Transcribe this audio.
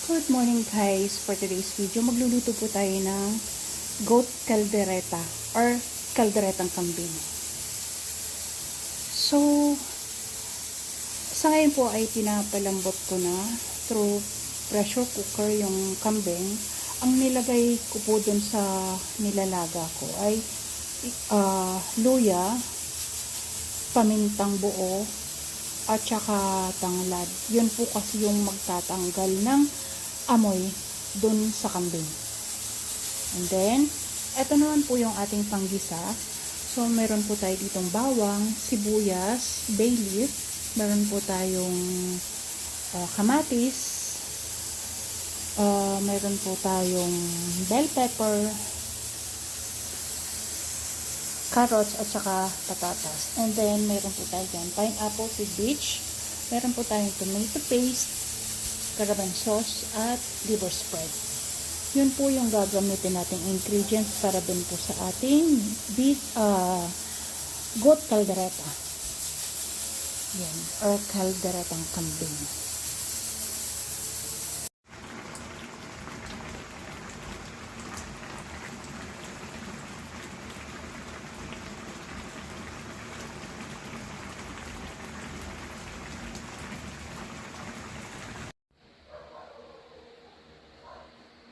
Good morning guys! For today's video, magluluto po tayo ng goat caldereta or calderetang kambing. So, sa ngayon po ay pinapalambot ko na through pressure cooker yung kambing. Ang nilagay ko po dun sa nilalaga ko ay luya, pamintang buo, at saka tanglad. Yun po kasi yung magtatanggal ng amoy dun sa kambing. And then, eto naman po yung ating panggisa. So, meron po tayo ditong bawang, sibuyas, bay leaf, meron po tayong kamatis, meron po tayong bell pepper, carrots at saka patatas. And then, meron po tayo dyan pineapple with beach, meron po tayong tomato paste, caravan sauce, at liver spread. Yun po yung gagamitin nating ingredients para dun po sa ating goat caldereta. Yan, or calderetang kambing.